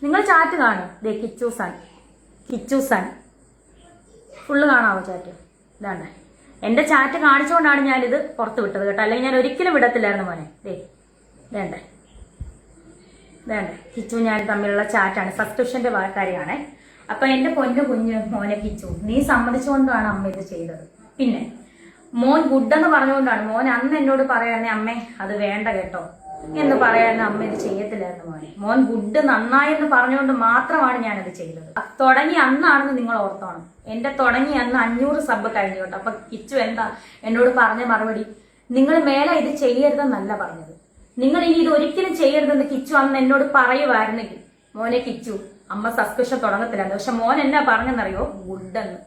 നിങ്ങൾ ചാറ്റ് കാണും. ദേ Kichu sun full കാണാവോ chat? ഇതാണ്ടേ എൻ്റെ ചാറ്റ് കാണിച്ചുകൊണ്ടാണ് ഞാനിത് പുറത്ത് വിട്ടത് കേട്ടോ, അല്ലെങ്കിൽ ഞാൻ ഒരിക്കലും വിടത്തില്ലായിരുന്നു മോനെ. വേണ്ടേ കിച്ചു ഞാൻ തമ്മിലുള്ള ചാറ്റാണ്, സബ്സ്ക്രിപ്ഷന്റെ കാര്യമാണേ. അപ്പൊ എന്റെ പൊന്നു കുഞ്ഞ് മോനെ കിച്ചു, നീ സമ്മതിച്ചുകൊണ്ടാണ് അമ്മ ഇത് ചെയ്തത്. പിന്നെ മോൻ ഗുഡെന്ന് പറഞ്ഞുകൊണ്ടാണ് മോൻ അന്ന് എന്നോട് പറയാനേ അമ്മേ അത് വേണ്ട കേട്ടോ എന്ന് പറയാനും അമ്മ ഇത് ചെയ്യത്തില്ലായിരുന്നു മോനെ. മോൻ ഗുഡ് നന്നായി എന്ന് പറഞ്ഞുകൊണ്ട് മാത്രമാണ് ഞാനത് ചെയ്തത്. തുടങ്ങി അന്നാണെന്ന് നിങ്ങൾ ഓർത്തോണം. എന്റെ തുടങ്ങി അന്ന് 500 സബ് കഴിഞ്ഞു കേട്ടോ. അപ്പൊ കിച്ചു എന്താ എന്നോട് പറഞ്ഞ മറുപടി? നിങ്ങൾ മേലെ ഇത് ചെയ്യരുതെന്നല്ല പറഞ്ഞത്, നിങ്ങൾ ഇനി ഇത് ഒരിക്കലും ചെയ്യരുതെന്ന് കിച്ചു അന്ന് എന്നോട് പറയുമായിരുന്നെങ്കിൽ മോനെ കിച്ചു അമ്മ സബ്സ്ക്രിപ്ഷൻ തുടങ്ങത്തില്ലായിരുന്നു. പക്ഷെ മോൻ എന്നാ പറഞ്ഞെന്നറിയോ? ഗുഡെന്ന്.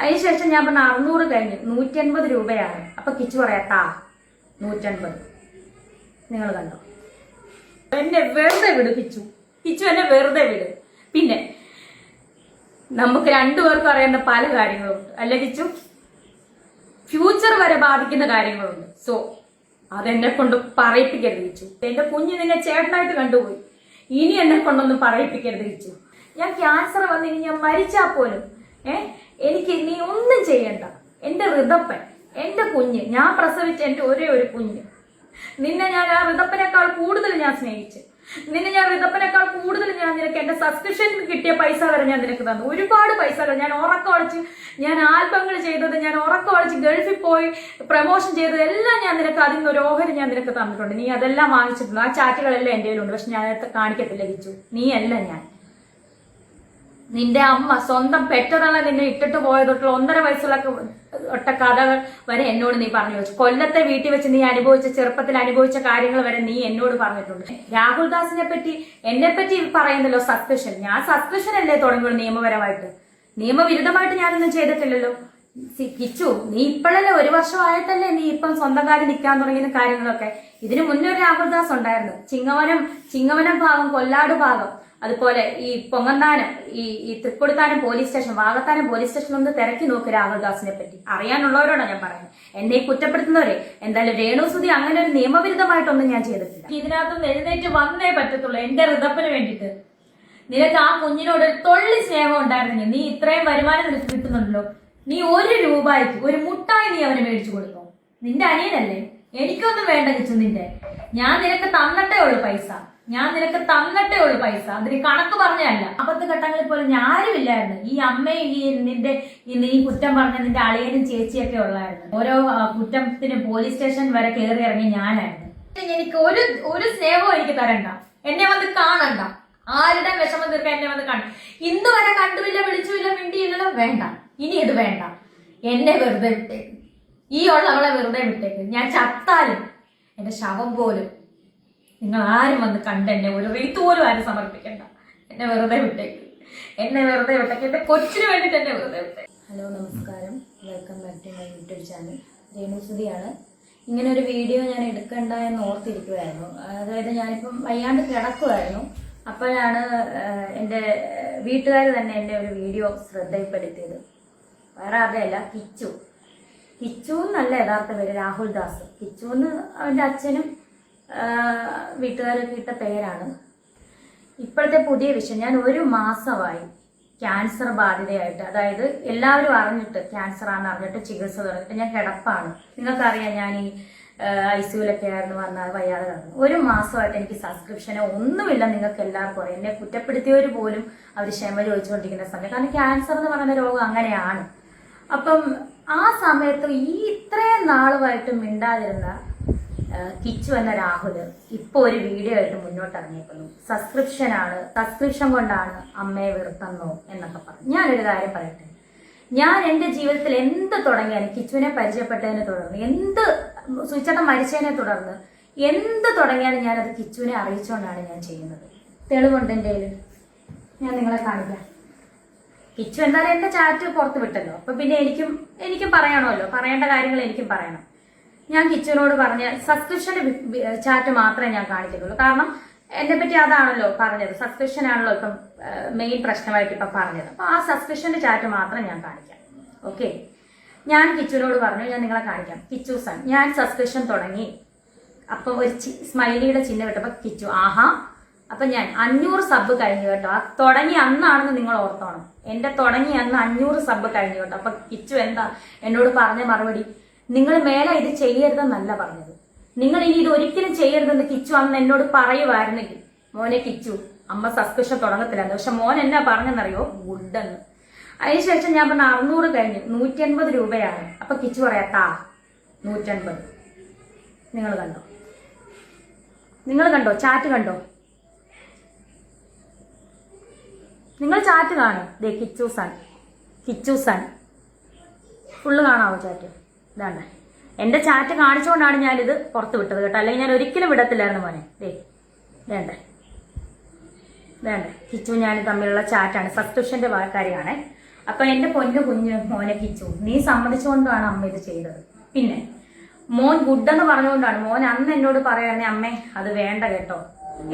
അതിനുശേഷം ഞാൻ പറഞ്ഞ 600 കഴിഞ്ഞ് 180 രൂപയാണ്. അപ്പൊ കിച്ചു പറയാ 180. നിങ്ങൾ കണ്ടോ? എന്നെ വെറുതെ വിട് കിച്ചു എന്നെ വെറുതെ വിട്. പിന്നെ നമുക്ക് രണ്ടുപേർക്കും അറിയുന്ന പല കാര്യങ്ങളുണ്ട് അല്ലെ കിച്ചു? ഫ്യൂച്ചർ വരെ ബാധിക്കുന്ന കാര്യങ്ങളുണ്ട്. സോ അതെന്നെ കൊണ്ട് പറയിപ്പിക്കരുത് കിച്ചു. എന്റെ കുഞ്ഞ് നിന്നെ ചേട്ടനായിട്ട് കണ്ടുപോയി, ഇനി എന്നെ കൊണ്ടൊന്നും പറയിപ്പിക്കരുത് കിച്ചു. ഞാൻ ക്യാൻസർ വന്നിനി ഞാൻ മരിച്ചാ പോലും എനിക്ക് നീ ഒന്നും ചെയ്യണ്ട. എന്റെ ഋതപ്പൻ, എന്റെ കുഞ്ഞ്, ഞാൻ പ്രസവിച്ച എന്റെ ഒരേ ഒരു കുഞ്ഞ്, നിന്നെ ഞാൻ ആ ഋതപ്പനേക്കാൾ കൂടുതൽ ഞാൻ സ്നേഹിച്ച്, നിന്നെ ഞാൻ ഋതപ്പനേക്കാൾ കൂടുതൽ ഞാൻ നിനക്ക് എന്റെ സബ്സ്ക്രിപ്ഷൻ കിട്ടിയ പൈസ വരെ ഞാൻ നിനക്ക് തന്നു. ഒരുപാട് പൈസകൾ ഞാൻ ഉറക്കമൊളിച്ച്, ഞാൻ ആൽബങ്ങൾ ചെയ്തത്, ഞാൻ ഉറക്കമൊളിച്ച് ഗൾഫിൽ പോയി പ്രമോഷൻ ചെയ്തത് എല്ലാം ഞാൻ നിനക്ക് അതിന് ഒരു ഓഹരി ഞാൻ നിനക്ക് തന്നിട്ടുണ്ട്. നീ അതെല്ലാം വാങ്ങിച്ചിട്ടുണ്ട്. ആ ചാറ്റുകളെല്ലാം എന്റെ കയ്യിലുണ്ട്. പക്ഷെ ഞാൻ കാണിക്കത്തില്ല കിച്ചു. നീ അല്ല ഞാൻ. നിന്റെ അമ്മ സ്വന്തം പെറ്റതള്ള നിന്നെ ഇട്ടിട്ട് പോയതൊട്ടുള്ള 1.5 വയസ്സുള്ള കഥകൾ വരെ എന്നോട് നീ പറഞ്ഞു വെച്ചു. കൊല്ലത്തെ വീട്ടിൽ വെച്ച് നീ അനുഭവിച്ച, ചെറുപ്പത്തിൽ അനുഭവിച്ച കാര്യങ്ങൾ വരെ നീ എന്നോട് പറഞ്ഞിട്ടുണ്ട്. രാഹുൽ ദാസിനെ പറ്റി, എന്നെ പറ്റി പറയുന്നല്ലോ സബ്സ്ക്രിപ്ഷൻ. ഞാൻ സബ്സ്ക്രിപ്ഷൻ അല്ലേ തുടങ്ങിയുള്ളൂ നിയമപരമായിട്ട്. നിയമവിരുദ്ധമായിട്ട് ഞാനൊന്നും ചെയ്തിട്ടില്ലല്ലോ. കിച്ചു, നീ ഇപ്പോഴല്ലേ 1 വർഷമായിട്ടല്ലേ നീ ഇപ്പം സ്വന്തം കാര്യം നിൽക്കാൻ തുടങ്ങിയ കാര്യങ്ങളൊക്കെ. ഇതിനു മുന്നേ ഒരു രാഹുൽ ദാസ് ഉണ്ടായിരുന്നു. ചിങ്ങവനം ഭാഗം, കൊല്ലാട് ഭാഗം, അതുപോലെ ഈ പൊങ്ങന്താനം, ഈ Thrikkodithanam police station, Vakathanam police station ഒന്ന് തിരക്കി നോക്ക് രാഹുൽ ദാസിനെ പറ്റി. അറിയാനുള്ളവരോടാണ് ഞാൻ പറയുന്നത്. എന്നെ കുറ്റപ്പെടുത്തുന്നവരെ. എന്തായാലും രേണുസുതി അങ്ങനെ ഒരു നിയമവിരുദ്ധമായിട്ടൊന്നും ഞാൻ ചെയ്തിട്ടില്ല. ഇതിനകത്തൊന്ന് എഴുന്നേറ്റ് വന്നേ പറ്റത്തുള്ളൂ എന്റെ ഋതപ്പിന് വേണ്ടിയിട്ട്. നിനക്ക് ആ കുഞ്ഞിനോട് തൊള്ളി സ്നേഹം ഉണ്ടായിരുന്നെങ്കിൽ, നീ ഇത്രയും വരുമാനം നിനക്ക് കിട്ടുന്നുണ്ടല്ലോ, നീ 1 രൂപയ്ക്ക് ഒരു മുട്ടായി നീ അവന് മേടിച്ചു കൊടുക്കും. നിന്റെ അനിയനല്ലേ? എനിക്കൊന്നും വേണ്ട കിച്ചു നിന്റെ. ഞാൻ നിനക്ക് തന്നിട്ടേ ഉള്ളു പൈസ. അതിന് കണക്ക് പറഞ്ഞല്ല. അപ്പത്തെ ഘട്ടങ്ങളിൽ പോലും ആരുമില്ലായിരുന്നു. ഈ അമ്മയും നീ കുറ്റം പറഞ്ഞ നിന്റെ അളിയനും ചേച്ചിയൊക്കെ ഉള്ളായിരുന്നു. ഓരോ കുറ്റത്തിന് പോലീസ് സ്റ്റേഷൻ വരെ കയറി ഇറങ്ങി ഞാനായിരുന്നു. എനിക്ക് ഒരു സ്നേഹവും എനിക്ക് തരണ്ട. എന്നെ വന്ന് കാണണ്ട. ആരുടെ വിഷമം തീർക്കാൻ എന്നെ വന്ന് കാണും. ഇന്ന് വരെ കണ്ടുമില്ല, വിളിച്ചുമില്ല, മിണ്ടിയില്ലല്ലോ. വേണ്ട, ഇനി ഇത് വേണ്ട. എന്നെ വെറുതെ വിട്ടേക്ക്. ഈ ഉള്ളവളെ വെറുതെ വിട്ടേക്ക്. ഞാൻ ചത്താലും എന്റെ ശവം പോലും നിങ്ങൾ ആരും വന്ന് കണ്ട് എന്നെ ഒരു റീത്ത് പോലും ആരും സമർപ്പിക്കണ്ട. എന്നെ വെറുതെ വിട്ടേക്ക്. എന്റെ കൊച്ചിന് വേണ്ടിട്ട് എന്നെ വെറുതെ വിട്ടേക്ക്. ഹലോ, നമസ്കാരം. Welcome back to my YouTube channel. രേണുസുതിയാണ്. ഇങ്ങനെ ഒരു വീഡിയോ ഞാൻ എടുക്കണ്ട എന്ന് ഓർത്തിരിക്കുമായിരുന്നു. അതായത് ഞാനിപ്പം വയ്യാണ്ട് കിടക്കുമായിരുന്നു. അപ്പോഴാണ് എൻ്റെ വീട്ടുകാർ തന്നെ എൻ്റെ ഒരു വീഡിയോ ശ്രദ്ധയിൽപ്പെടുത്തിയത്. വേറെ ആരുടെയല്ല, കിച്ചു എന്നല്ല യഥാർത്ഥ പേര്, രാഹുൽ ദാസ്. കിച്ചു എന്ന് അവൻ്റെ അച്ഛനും വീട്ടുകാരൊക്കെ ഇട്ട പേരാണ്. ഇപ്പോഴത്തെ പുതിയ വിഷയം, ഞാൻ 1 മാസമായി ക്യാൻസർ ബാധിതയായിട്ട്. അതായത് എല്ലാവരും അറിഞ്ഞിട്ട്, ക്യാൻസർ ആണെന്ന് അറിഞ്ഞിട്ട് ചികിത്സ തുടങ്ങിയിട്ട് ഞാൻ കിടപ്പാണ്. നിങ്ങൾക്കറിയാം, ഞാൻ ഈ ICUലൊക്കെ ആയിരുന്നു, വന്നാൽ വയ്യാതെ കിടന്നു. 1 മാസമായിട്ട് എനിക്ക് സബ്സ്ക്രിപ്ഷനോ ഒന്നുമില്ല. നിങ്ങൾക്ക് എല്ലാവർക്കും അറിയാം. എന്നെ കുറ്റപ്പെടുത്തിയവർ പോലും അവർ ക്ഷമ ചോദിച്ചുകൊണ്ടിരിക്കുന്ന സമയം. കാരണം ക്യാൻസർ എന്ന് പറയുന്ന രോഗം അങ്ങനെയാണ്. അപ്പം ആ സമയത്ത് ഇത്രയും നാളുമായിട്ട് മിണ്ടാതിരുന്ന കിച്ചു എന്ന രാഹുല് ഇപ്പൊ ഒരു വീഡിയോ ആയിട്ട് മുന്നോട്ട് ഇറങ്ങിയിരിക്കുന്നു. സബ്സ്ക്രിപ്ഷൻ കൊണ്ടാണ് അമ്മയെ വെറുത്തെന്നോ എന്നൊക്കെ പറഞ്ഞു. ഞാനൊരു കാര്യം പറയട്ടെ, ഞാൻ എന്റെ ജീവിതത്തിൽ എന്ത് തുടങ്ങിയാലും, കിച്ചുവിനെ പരിചയപ്പെട്ടതിനെ തുടർന്ന്, സുചേട്ടൻ മരിച്ചതിനെ തുടർന്ന് എന്ത് തുടങ്ങിയാലും ഞാനത് കിച്ചുവിനെ അറിയിച്ചുകൊണ്ടാണ് ഞാൻ ചെയ്യുന്നത്. തെളിവുണ്ട് എൻ്റെ കയ്യിൽ, ഞാൻ നിങ്ങളെ കാണിക്കാം. കിച്ചു എന്തായാലും എന്റെ ചാറ്റ് പുറത്ത് വിട്ടല്ലോ. അപ്പൊ പിന്നെ എനിക്കും പറയണമല്ലോ, പറയേണ്ട കാര്യങ്ങൾ എനിക്കും പറയണം. ഞാൻ കിച്ചുവിനോട് പറഞ്ഞ സബ്സ്ക്രിപ്ഷന്റെ ചാറ്റ് മാത്രമേ ഞാൻ കാണിക്കുന്നുള്ളൂ. കാരണം എന്നെ പറ്റി അതാണല്ലോ പറഞ്ഞത്, സബ്സ്ക്രിപ്ഷൻ ആണല്ലോ ഇപ്പം മെയിൻ പ്രശ്നമായിട്ട് ഇപ്പൊ പറഞ്ഞത്. അപ്പൊ ആ സബ്സ്ക്രിപ്ഷന്റെ ചാറ്റ് മാത്രം ഞാൻ കാണിക്കാം. ഓക്കെ, ഞാൻ കിച്ചുവിനോട് പറഞ്ഞു, ഞാൻ നിങ്ങളെ കാണിക്കാം. കിച്ചു സൺ, ഞാൻ സബ്സ്ക്രിപ്ഷൻ തുടങ്ങി. അപ്പൊ ഒരു സ്മൈലിയുടെ ചിഹ്നം ഇട്ടപ്പോ കിച്ചു ആഹാ അപ്പൊ ഞാൻ 500 സബ് കഴിഞ്ഞു കേട്ടോ. ആ തുടങ്ങി അന്നാണെന്ന് നിങ്ങൾ ഓർത്തോണം. എന്റെ തുടങ്ങി അന്ന് 500 സബ് കഴിഞ്ഞു കേട്ടോ. അപ്പൊ കിച്ചു എന്താ എന്നോട് പറഞ്ഞ മറുപടി, നിങ്ങൾ മേലെ ഇത് ചെയ്യരുതെന്നല്ല പറഞ്ഞത്, നിങ്ങൾ ഇനി ഇത് ഒരിക്കലും ചെയ്യരുതെന്ന് കിച്ചു അന്ന് എന്നോട് പറയുമായിരുന്നെങ്കിൽ മോനെ കിച്ചു അമ്മ സബ്സ്ക്രിപ്ഷൻ തുടങ്ങത്തില്ലായിരുന്നു. പക്ഷെ മോൻ എന്നാ പറഞ്ഞെന്നറിയോ, ഗുഡെന്ന്. അതിനുശേഷം ഞാൻ പറഞ്ഞ 600 കഴിഞ്ഞു, 180 രൂപയാണ്. അപ്പൊ കിച്ചു പറയാ 150. നിങ്ങൾ കണ്ടോ ചാറ്റ് കണ്ടോ? നിങ്ങൾ ചാറ്റ് കാണും. ദേ കിച്ചു സൺ ഫുള്ള് കാണാവോ ചാറ്റ്? ഇതാണ്ട് എന്റെ ചാറ്റ് കാണിച്ചുകൊണ്ടാണ് ഞാനിത് പുറത്ത് വിട്ടത് കേട്ടോ, അല്ലെങ്കിൽ ഞാൻ ഒരിക്കലും വിടത്തില്ലായിരുന്നു മോനെ. വേണ്ടേ കിച്ചു ഞാൻ തമ്മിലുള്ള ചാറ്റാണ്, സബ്സ്ക്രിപ്ഷന്റെ കാര്യമാണ്. അപ്പൊ എന്റെ പൊന്നു കുഞ്ഞ് മോനെ കിച്ചു, നീ സമ്മതിച്ചുകൊണ്ടാണ് അമ്മ ഇത് ചെയ്തത്. പിന്നെ മോൻ ഗുഡെന്ന് പറഞ്ഞുകൊണ്ടാണ്. മോൻ അന്ന് എന്നോട് പറയാനേ അമ്മേ അത് വേണ്ട കേട്ടോ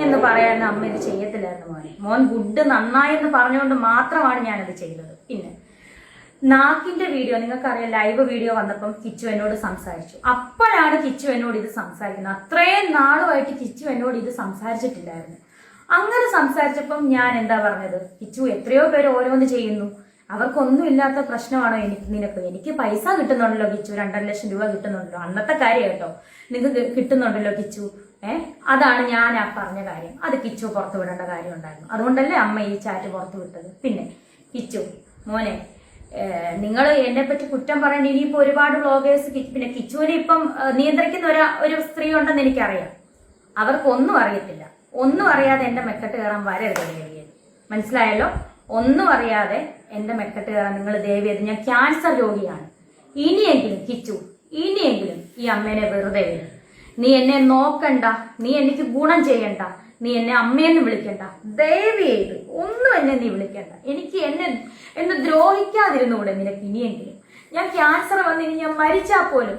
എന്ന് പറയാനേ അമ്മ ഇത് ചെയ്യത്തില്ലായിരുന്നു മോനെ. മോൻ ഗുഡ് നന്നായെന്ന് പറഞ്ഞുകൊണ്ട് മാത്രമാണ് ഞാനത് ചെയ്തത്. പിന്നെ നാക്കിന്റെ വീഡിയോ നിങ്ങൾക്കറിയാം, ലൈവ് വീഡിയോ വന്നപ്പം കിച്ചു എന്നോട് സംസാരിച്ചു. അപ്പോഴാണ് കിച്ചു എന്നോട് ഇത് സംസാരിക്കുന്നത്. അത്രയും നാളുമായിട്ട് കിച്ചു എന്നോട് ഇത് സംസാരിച്ചിട്ടില്ലായിരുന്നു. അങ്ങനെ സംസാരിച്ചപ്പം ഞാൻ എന്താ പറഞ്ഞത്, കിച്ചു എത്രയോ പേര് ഓരോന്ന് ചെയ്യുന്നു, അവർക്കൊന്നും ഇല്ലാത്ത പ്രശ്നമാണോ നിനക്ക്? എനിക്ക് പൈസ കിട്ടുന്നുണ്ടല്ലോ കിച്ചു, 2.5 ലക്ഷം രൂപ കിട്ടുന്നുണ്ടല്ലോ, അന്നത്തെ കാര്യം കേട്ടോ. നിങ്ങൾക്ക് കിട്ടുന്നുണ്ടല്ലോ കിച്ചു. അതാണ് ഞാൻ ആ പറഞ്ഞ കാര്യം. അത് കിച്ചു പുറത്തു വിടേണ്ട കാര്യം ഉണ്ടായിരുന്നു. അതുകൊണ്ടല്ലേ അമ്മ ഈ ചാറ്റ് പുറത്തു വിട്ടത്. പിന്നെ കിച്ചു മോനെ, നിങ്ങൾ എന്നെ പറ്റി കുറ്റം പറയേണ്ട ഇനിയിപ്പോ ഒരുപാട് വ്ളോഗേഴ്സ്, പിന്നെ കിച്ചുവിനെ ഇപ്പം നിയന്ത്രിക്കുന്ന ഒരു സ്ത്രീ ഉണ്ടെന്ന് എനിക്കറിയാം. അവർക്കൊന്നും അറിയത്തില്ല. ഒന്നും അറിയാതെ എന്റെ മെക്കെട്ട് കയറാൻ വരരുത് ദേവിയത്, മനസ്സിലായല്ലോ? ഒന്നും അറിയാതെ എന്റെ മെക്കെട്ട് കയറാൻ നിങ്ങൾ ദേവിയത്. ഞാൻ ക്യാൻസർ രോഗിയാണ്. ഇനിയെങ്കിലും കിച്ചു, ഇനിയെങ്കിലും ഈ അമ്മേനെ വെറുതെ വിടും. നീ എന്നെ നോക്കണ്ട, നീ എനിക്ക് ഗുണം ചെയ്യണ്ട, നീ എന്നെ അമ്മയെന്ന് വിളിക്കണ്ട, ദയവ് ചെയ്ത് ഒന്നും എന്നെ നീ വിളിക്കണ്ട. എനിക്ക് എന്നെ ദ്രോഹിക്കാതിരുന്നുകൂടെ നിനക്ക് ഇനിയെങ്കിലും? ഞാൻ ക്യാൻസർ വന്നിനി ഞാൻ മരിച്ചാൽ പോലും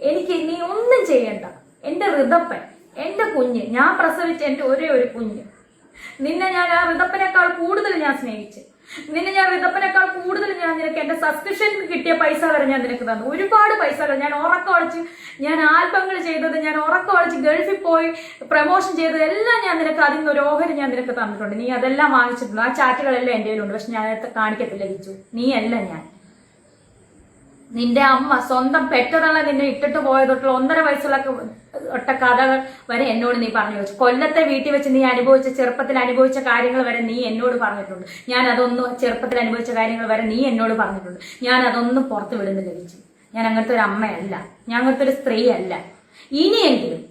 എനിക്ക് നീ ഒന്നും ചെയ്യണ്ട. എന്റെ ഋതപ്പൻ, എന്റെ കുഞ്ഞ്, ഞാൻ പ്രസവിച്ച എന്റെ ഒരേ ഒരു കുഞ്ഞ്, നിന്നെ ഞാൻ ആ ഋതപ്പനേക്കാൾ കൂടുതൽ ഞാൻ സ്നേഹിച്ചു. നിന്നെ ഞാൻ ഋതപ്പനേക്കാൾ കൂടുതൽ ഞാൻ നിനക്ക് എന്റെ സബ്സ്ക്രിപ്ഷൻ കിട്ടിയ പൈസ വരെ ഞാൻ നിനക്ക് തന്നു. ഒരുപാട് പൈസ ഞാൻ ഉറക്കം ഒളിച്ച്, ഞാൻ ആൽബങ്ങൾ ചെയ്തത്, ഞാൻ ഉറക്കം ഒളിച്ച് ഗൾഫിൽ പോയി പ്രമോഷൻ ചെയ്തത് എല്ലാം ഞാൻ നിനക്ക് അതിൽ നിന്ന് ഒരു ഓഹരി ഞാൻ നിനക്ക് തന്നിട്ടുണ്ട്. നീ അതെല്ലാം വാങ്ങിച്ചിട്ടുണ്ട്. ആ ചാറ്റുകളെല്ലാം എന്റെ കയ്യിലുണ്ട്. പക്ഷെ ഞാൻ കാണിക്കത്തില്ല കിച്ചു. നീ അല്ല ഞാൻ. നിന്റെ അമ്മ സ്വന്തം പെറ്റതള്ള നിന്നെ ഇട്ടിട്ട് പോയതൊട്ടുള്ള 1.5 വയസ്സുള്ള കഥകൾ വരെ എന്നോട് നീ പറഞ്ഞു വെച്ചു. കൊല്ലത്തെ വീട്ടിൽ വെച്ച് നീ ചെറുപ്പത്തിൽ അനുഭവിച്ച കാര്യങ്ങൾ വരെ നീ എന്നോട് പറഞ്ഞിട്ടുണ്ട്. ഞാൻ അതൊന്നും ചെറുപ്പത്തിൽ അനുഭവിച്ച കാര്യങ്ങൾ വരെ നീ എന്നോട് പറഞ്ഞിട്ടുണ്ട്. ഞാൻ അതൊന്നും പുറത്ത് വിടുന്നില്ല കിച്ചു. ഞാൻ അങ്ങനത്തെ ഒരു അമ്മയല്ല, ഞാൻ അങ്ങനത്തെ ഒരു സ്ത്രീ അല്ല. ഇനിയെങ്കിലും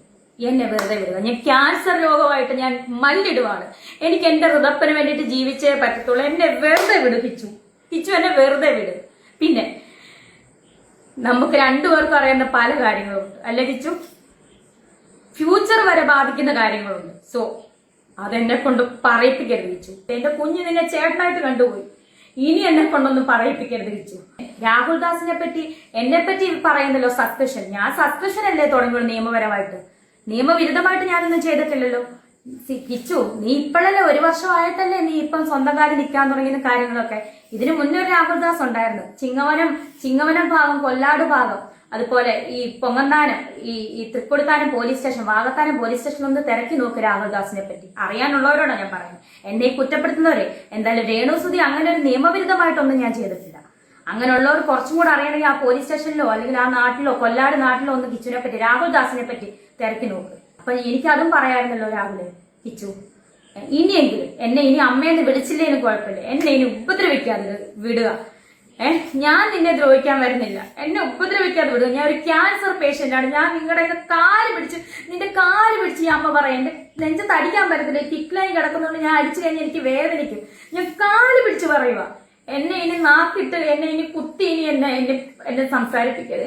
എന്നെ വെറുതെ വിടുക. ഞാൻ ക്യാൻസർ രോഗമായിട്ട് ഞാൻ മല്ലിടുവാണ്. എനിക്ക് എന്റെ ഹൃദയത്തിന് വേണ്ടിയിട്ട് ജീവിച്ചേ പറ്റത്തുള്ളൂ. എന്നെ വെറുതെ വിട് കിച്ചു. എന്നെ വെറുതെ വിട്. പിന്നെ നമുക്ക് രണ്ടുപേർക്കും അറിയുന്ന പല കാര്യങ്ങളുണ്ട് അല്ലെ കിച്ചു? ഫ്യൂച്ചർ വരെ ബാധിക്കുന്ന കാര്യങ്ങളുണ്ട്. സോ അതെന്നെ കൊണ്ട് പറയിപ്പിക്കരുത് കിച്ചു. എന്റെ കുഞ്ഞ് നിന്നെ ചേട്ടനായിട്ട് കണ്ടുപോയി. ഇനി എന്നെ കൊണ്ടൊന്നും പറയിപ്പിക്കരുത് കിച്ചു. രാഹുൽ ദാസിനെ പറ്റി എന്നെ പറ്റി പറയുന്നല്ലോ സബ്സ്ക്രിപ്ഷൻ. ഞാൻ സബ്സ്ക്രിപ്ഷൻ അല്ലേ തുടങ്ങിയുള്ളൂ നിയമപരമായിട്ട്. നിയമവിരുദ്ധമായിട്ട് ഞാനൊന്നും ചെയ്തിട്ടില്ലല്ലോ. കിച്ചു, നീ ഇപ്പോഴല്ലേ 1 വർഷമായിട്ടല്ലേ നീ ഇപ്പം സ്വന്തം കാര്യം നിൽക്കാൻ തുടങ്ങിയ കാര്യങ്ങളൊക്കെ. ഇതിനു മുന്നേ ഒരു രാഹുൽ ദാസ് ഉണ്ടായിരുന്നു. ചിങ്ങവനം ഭാഗം, കൊല്ലാട് ഭാഗം, അതുപോലെ ഈ പൊങ്ങന്താനം, ഈ Thrikkodithanam police station, Vakathanam police station ഒന്ന് തിരക്കി നോക്ക് രാഹുൽ ദാസിനെ പറ്റി. അറിയാനുള്ളവരോടാണ് ഞാൻ പറയുന്നത്. എന്നെ ഈ കുറ്റപ്പെടുത്തുന്നവരെ. എന്തായാലും രേണുസുതി അങ്ങനെ ഒരു നിയമവിരുദ്ധമായിട്ടൊന്നും ഞാൻ ചെയ്തിട്ടില്ല. അങ്ങനെയുള്ളവർ കുറച്ചും കൂടെ അറിയണമെങ്കിൽ ആ പോലീസ് സ്റ്റേഷനിലോ അല്ലെങ്കിൽ ആ നാട്ടിലോ കൊല്ലാട് നാട്ടിലോ ഒന്ന് കിച്ചുവിനെ പറ്റി, രാഹുൽ ദാസിനെ പറ്റി തിരക്കി നോക്ക്. അപ്പൊ എനിക്കതും പറയാമായിരുന്നല്ലോ രാഹുലെ. കിച്ചു, ഇനിയെങ്കിലും എന്നെ ഇനി അമ്മയെന്ന് വിളിച്ചില്ലേലും കുഴപ്പമില്ല, എന്നെ ഇനി ഉപദ്രവിക്കാതെ വിടുക. ഞാൻ നിന്നെ ദ്രോഹിക്കാൻ വരുന്നില്ല. എന്നെ ഉപദ്രവിക്കാതെ വിടുക. ഞാൻ ഒരു ക്യാൻസർ പേഷ്യന്റ് ആണ്. ഞാൻ നിങ്ങളുടെയൊക്കെ നിന്റെ കാല് പിടിച്ച് ഈ അമ്മ പറയാം. എന്റെ നെഞ്ചത്ത് അടിക്കാൻ പറ്റത്തില്ല. കിക്ലൈൻ കിടക്കുന്നുണ്ട്. ഞാൻ അടിച്ചു കഴിഞ്ഞാൽ എനിക്ക് വേദനിക്കും. ഞാൻ കാല് പിടിച്ച് പറയുക. എന്നെ ഇനി നാക്കിട്ട്, എന്നെ ഇനി കുത്തി, ഇനി എന്നെ സംസാരിപ്പിക്കരുത്.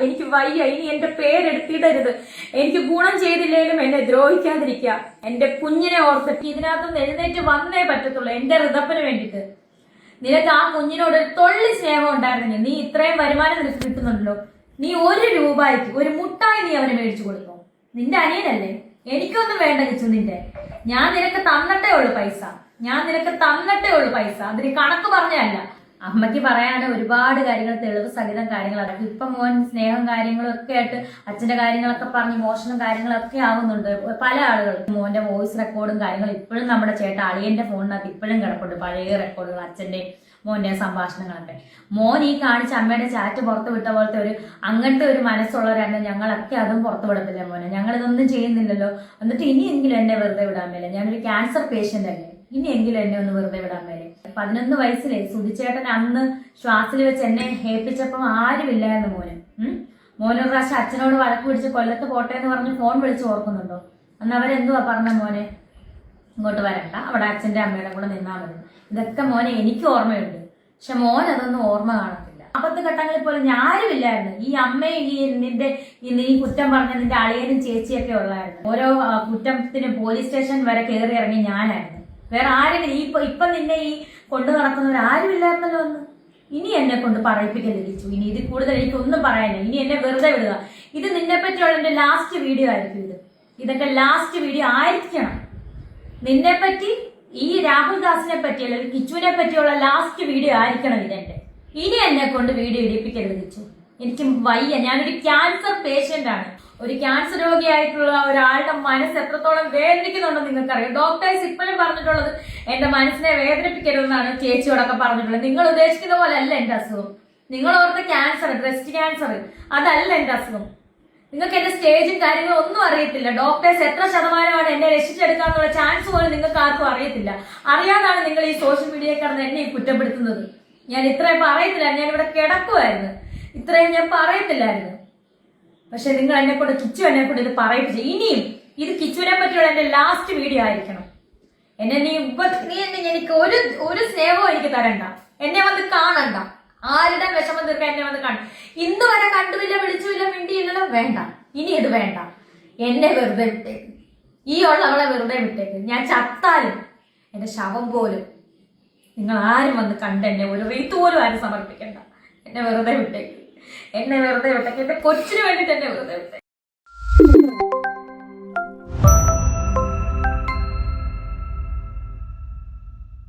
എനിക്ക് വയ്യ. ഇനി എന്റെ പേരെടുത്തിടരുത്. എനിക്ക് ഗുണം ചെയ്തില്ലേലും എന്നെ ദ്രോഹിക്കാതിരിക്കുക. എന്റെ കുഞ്ഞിനെ ഓർത്തിട്ട് ഇതിനകത്തുനിന്ന് എഴുന്നേറ്റ് വന്നേ പറ്റത്തുള്ളൂ. എന്റെ ഋതപ്പന് വേണ്ടിയിട്ട്. നിനക്ക് ആ കുഞ്ഞിനോട് ഒരു തൊള്ളി സ്നേഹം ഉണ്ടായിരുന്നെങ്കിൽ, നീ ഇത്രയും വരുമാനം നിനക്ക് കിട്ടുന്നുണ്ടല്ലോ, നീ 1 രൂപയ്ക്ക് ഒരു മുട്ടായി നീ അവന് മേടിച്ചു കൊടുത്തോ? നിന്റെ അനിയനല്ലേ? എനിക്കൊന്നും വേണ്ട കിച്ചു നിന്റെ. ഞാൻ നിനക്ക് തന്നിട്ടേ ഉള്ളു പൈസ. അതിന് കണക്ക് പറഞ്ഞല്ല. അമ്മയ്ക്ക് പറയാൻ ഒരുപാട് കാര്യങ്ങൾ, തെളിവ് സഹിതം കാര്യങ്ങളൊക്കെ. ഇപ്പൊ മോൻ സ്നേഹം കാര്യങ്ങളും ഒക്കെ ആയിട്ട് അച്ഛന്റെ കാര്യങ്ങളൊക്കെ പറഞ്ഞ് മോഷണം കാര്യങ്ങളൊക്കെ ആവുന്നുണ്ട് പല ആളുകൾക്ക്. മോന്റെ വോയിസ് റെക്കോർഡും കാര്യങ്ങളും ഇപ്പോഴും നമ്മുടെ ചേട്ടൻ അളിയന്റെ ഫോണിനകത്ത് ഇപ്പോഴും കിടപ്പുണ്ട്, പഴയ റെക്കോർഡുകൾ, അച്ഛന്റെ മോന്റെ സംഭാഷണങ്ങളൊക്കെ. മോൻ ഈ കാണിച്ച അമ്മയുടെ ചാറ്റ് പുറത്തു വിട്ട പോലത്തെ അങ്ങനത്തെ ഒരു മനസ്സുള്ളവരാണ് ഞങ്ങളൊക്കെ. അതും പുറത്തു വിടത്തില്ല മോനെ, ഞങ്ങൾ ഇതൊന്നും ചെയ്യുന്നില്ലല്ലോ. എന്നിട്ട് ഇനിയെങ്കിലും എന്നെ വെറുതെ വിടാൻ മേലെ, ഞാനൊരു ക്യാൻസർ പേഷ്യന്റ് അല്ലേ, ഇനിയെങ്കിലും എന്നെ ഒന്ന് വെറുതെ വിടാൻ മേലെ. 11 വയസ്സിലെ സുധിച്ചേട്ടൻ അന്ന് ശ്വാസിൽ വെച്ച് എന്നെ ഹേപ്പിച്ചപ്പം ആരുമില്ലായിരുന്നു മോനൊരു പ്രാവശ്യം അച്ഛനോട് വഴക്ക് പിടിച്ച് കൊല്ലത്ത് പോട്ടെ എന്ന് പറഞ്ഞ് ഫോൺ വിളിച്ച് ഓർക്കുന്നുണ്ടോ? അന്ന് അവരെന്തുവാ പറഞ്ഞ, മോനെ ഇങ്ങോട്ട് വരണ്ട, അവിടെ അച്ഛന്റെ അമ്മയുടെ കൂടെ നിന്നാൽ മതി. ഇതൊക്കെ മോനെ എനിക്ക് ഓർമ്മയുണ്ട്, പക്ഷെ മോൻ അതൊന്നും ഓർമ്മ കാണത്തില്ല. അപ്പത്തെ ഘട്ടങ്ങളിൽ പോലും ഞാരുമില്ലായിരുന്നു. ഈ അമ്മയും നീ കുറ്റം പറഞ്ഞ നിന്റെ അളിയനും ചേച്ചിയൊക്കെ ഉള്ളായിരുന്നു. ഓരോ കുറ്റത്തിനും പോലീസ് സ്റ്റേഷൻ വരെ കയറി ഇറങ്ങി ഞാനായിരുന്നു. വേറെ ആരെങ്കിലും ഇപ്പൊ നിന്നെ ഈ കൊണ്ടു നടക്കുന്നവരാരും ഇല്ലായിരുന്നല്ലോ ഒന്ന്. ഇനി എന്നെ കൊണ്ട് പറയിപ്പിക്കലിരിച്ചു. ഇനി ഇതിൽ കൂടുതൽ എനിക്കൊന്നും പറയാനില്ല. ഇനി എന്നെ വെറുതെ വിടുക. ഇത് നിന്നെ പറ്റിയുള്ള എന്റെ ലാസ്റ്റ് വീഡിയോ ആയിരിക്കും. ഇതൊക്കെ ലാസ്റ്റ് വീഡിയോ ആയിരിക്കണം. നിന്നെ പറ്റി, ഈ രാഹുൽ ദാസിനെ പറ്റി അല്ലെങ്കിൽ കിച്ചുവിനെ പറ്റിയുള്ള ലാസ്റ്റ് വീഡിയോ ആയിരിക്കണം ഇതെന്റെ. ഇനി എന്നെ കൊണ്ട് വീഡിയോ ഇടിപ്പിക്കരുത് കിച്ചു. എനിക്ക് വയ്യ. ഞാനൊരു ക്യാൻസർ പേഷ്യന്റ് ആണ്. ഒരു ക്യാൻസർ രോഗിയായിട്ടുള്ള ഒരാളുടെ മനസ്സ് എത്രത്തോളം വേദനിക്കുന്നുണ്ടെന്ന് നിങ്ങൾക്കറിയാം. ഡോക്ടേഴ്സ് ഇപ്പോഴും പറഞ്ഞിട്ടുള്ളത് എന്റെ മനസ്സിനെ വേദനിപ്പിക്കരുതെന്നാണ് ചേച്ചിയോടൊക്കെ പറഞ്ഞിട്ടുള്ളത്. നിങ്ങൾ ഉദ്ദേശിക്കുന്ന പോലെ അല്ല എന്റെ അസുഖം. നിങ്ങൾ ഓർത്ത ക്യാൻസർ, ബ്രസ്റ്റ് ക്യാൻസർ, അതല്ല എന്റെ അസുഖം. നിങ്ങൾക്ക് എന്റെ സ്റ്റേജും കാര്യങ്ങളും ഒന്നും അറിയത്തില്ല. ഡോക്ടേഴ്സ് എത്ര ശതമാനമാണ് എന്നെ രക്ഷിച്ചെടുക്കാന്നുള്ള ചാൻസ് പോലും നിങ്ങൾക്ക് ആർക്കും അറിയത്തില്ല. അറിയാതാണ് നിങ്ങൾ ഈ സോഷ്യൽ മീഡിയയിൽ കിടന്ന് എന്നെ കുറ്റപ്പെടുത്തുന്നത്. ഞാൻ ഇത്രയും പറയത്തില്ല, ഞാൻ ഇവിടെ കിടക്കുമായിരുന്നു, ഇത്രയും ഞാൻ പറയത്തില്ലായിരുന്നു. പക്ഷെ നിങ്ങൾ എന്നെ കൊണ്ട്, കിച്ചു എന്നെ കൊണ്ട് ഇത് പറയിപ്പിച്ചു. ഇനിയും ഇത് കിച്ചുവിനെ പറ്റിയുള്ള എന്റെ ലാസ്റ്റ് വീഡിയോ ആയിരിക്കണം. നീ എന്നെ എനിക്ക് ഒരു സ്നേഹവും എനിക്ക് തരണ്ട. എന്നെ വന്ന് കാണണ്ട. ആരുടെ വിഷമം തീർക്കാൻ എന്നെ വന്ന് കാണും. ഇന്ന് വരെ കണ്ടുമില്ല, വിളിച്ചുമില്ല, മിണ്ടിയില്ലല്ലോ. വേണ്ട, ഇനി ഇത് വേണ്ട. എന്നെ വെറുതെ വിട്ടേക്ക്. ഈ ഉള്ളവളെ വെറുതെ വിട്ടേക്ക്. ഞാൻ ചത്താലും എന്റെ ശവം പോലും നിങ്ങൾ ആരും വന്ന് കണ്ട് എന്നെ ഒരു റീത്ത് പോലും ആരും സമർപ്പിക്കണ്ട. എന്നെ വെറുതെ വിട്ടേക്ക്. എന്നെ വെറുതെ വിട്ടേക്ക്. എന്റെ കൊച്ചിന് വേണ്ടിട്ട് എന്നെ വെറുതെ വിട്ടേക്ക്.